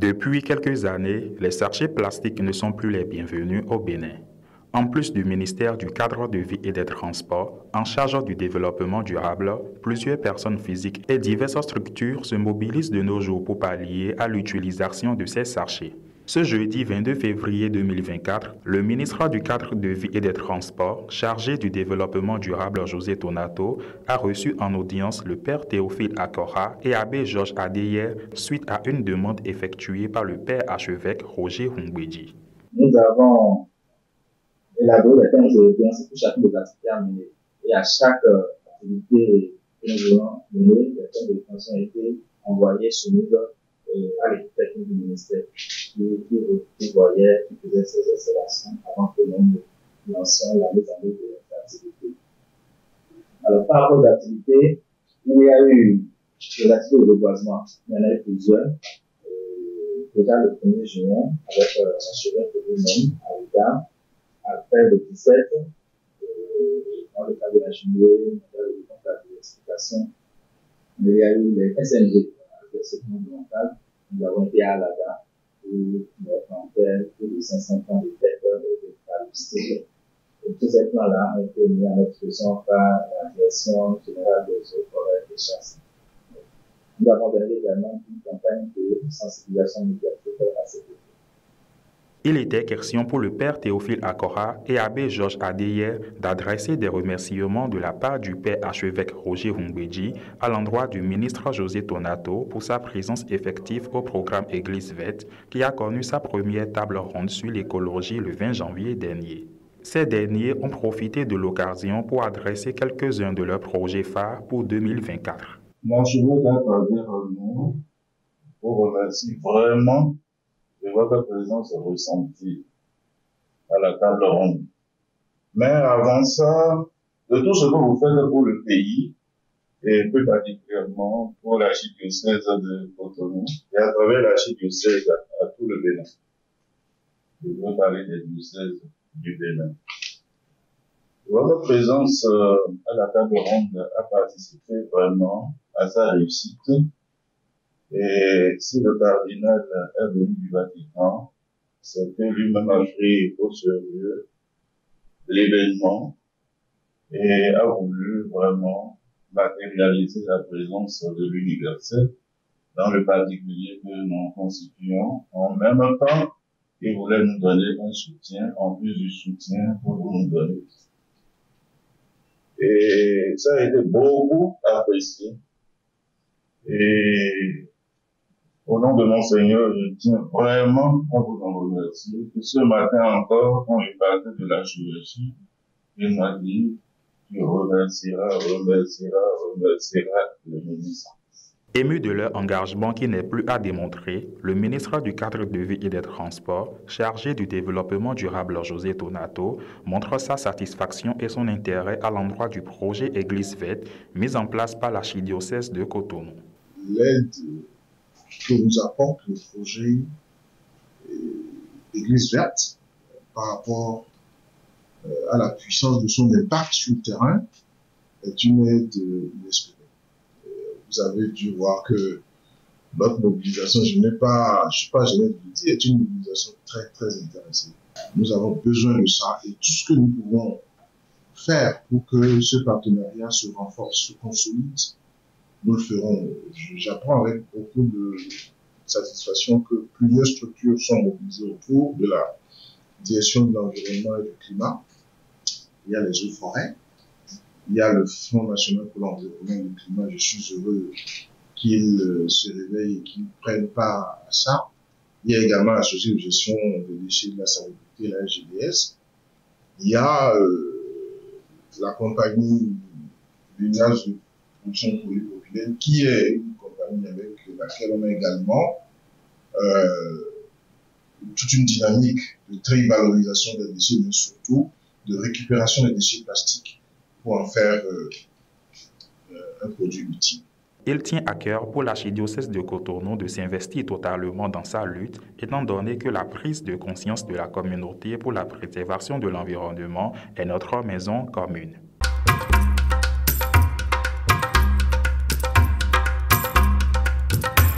Depuis quelques années, les sachets plastiques ne sont plus les bienvenus au Bénin. En plus du ministère du Cadre de vie et des Transports, en charge du développement durable, plusieurs personnes physiques et diverses structures se mobilisent de nos jours pour pallier à l'utilisation de ces sachets. Ce jeudi 22 février 2024, le ministre du Cadre de vie et des Transports, chargé du développement durable José Tonato, a reçu en audience le père Théophile Akora et abbé Georges Adeyer suite à une demande effectuée par le père archevêque Roger Hungweji. Nous avons élaboré des thèmes de pour chacune des activités à mener. Et à chaque activité que nous voulons mener, les thèmes de défense ont été envoyés, soumis à l'équipe technique du ministère qui voyait, qui faisait ces observations avant que nous lancions la mise en œuvre de l'activité. Alors, par rapport aux activités, il y a eu des activités de reboisement. Il y en a eu plusieurs. Déjà le 1er juin, avec l'archevêque lui-même, à Ouida. Après le 17, dans le cadre de la juillet, dans le cadre de l'explication, il y a eu les SNG, les secondes mentales. Nous avons été à l'ADA, où nous avons fait plus de 500 plans de tête de paludisme. Et tous ces plans-là ont été mis en expression par la direction générale des eaux, forêts et chasses. Nous avons donné également une campagne de sensibilisation médiatique à ces effets. Il était question pour le père Théophile Akora et abbé Georges Adeyer d'adresser des remerciements de la part du père archevêque Roger Hungweji à l'endroit du ministre José Tonato pour sa présence effective au programme Église verte qui a connu sa première table ronde sur l'écologie le 20 janvier dernier. Ces derniers ont profité de l'occasion pour adresser quelques-uns de leurs projets phares pour 2024. L'archevêque a travers nous pour remercier vraiment de votre présence ressentie à la table ronde. Mais avant ça, de tout ce que vous faites pour le pays, et plus particulièrement pour l'archidiocèse de Cotonou, et à travers l'archidiocèse à tout le Bénin. Je veux parler des diocèses du Bénin. Votre présence à la table ronde a participé vraiment à sa réussite. Et si le cardinal est venu du Vatican, c'est que lui-même a pris au sérieux l'événement et a voulu vraiment matérialiser la présence de l'universel dans le particulier que nous constituons. En même temps, il voulait nous donner un soutien, en plus du soutien pour nous donner. Et ça a été beaucoup apprécié. Et au nom de mon Seigneur, je tiens vraiment à vous en remercier. Et ce matin encore, quand il parlait de la chirurgie, il m'a dit, tu remercieras le ministre. Ému de leur engagement qui n'est plus à démontrer, le ministre du Cadre de vie et des Transports, chargé du développement durable José Tonato, montre sa satisfaction et son intérêt à l'endroit du projet Église verte mis en place par l'archidiocèse de Cotonou. L'aide que nous apporte le projet Église verte par rapport à la puissance de son impact sur le terrain est une aide inespérée. Vous avez dû voir que notre mobilisation, je suis pas gêné de le dire, est une mobilisation très, très intéressée. Nous avons besoin de ça et tout ce que nous pouvons faire pour que ce partenariat se renforce, se consolide, nous le ferons. J'apprends avec beaucoup de satisfaction que plusieurs structures sont mobilisées autour de la direction de l'environnement et du climat. Il y a les eaux-forêts, il y a le Fonds national pour l'environnement et le climat. Je suis heureux qu'ils se réveillent et qu'ils prennent part à ça. Il y a également la Société de gestion des déchets de la salubrité, la SGDS. Il y a la compagnie L'Uniage de production polypropylène, qui est une compagnie avec laquelle on a également toute une dynamique de trivalorisation des déchets, mais surtout de récupération des déchets plastiques pour en faire un produit utile. Il tient à cœur pour l'archidiocèse de Cotonou de s'investir totalement dans sa lutte, étant donné que la prise de conscience de la communauté pour la préservation de l'environnement est notre maison commune.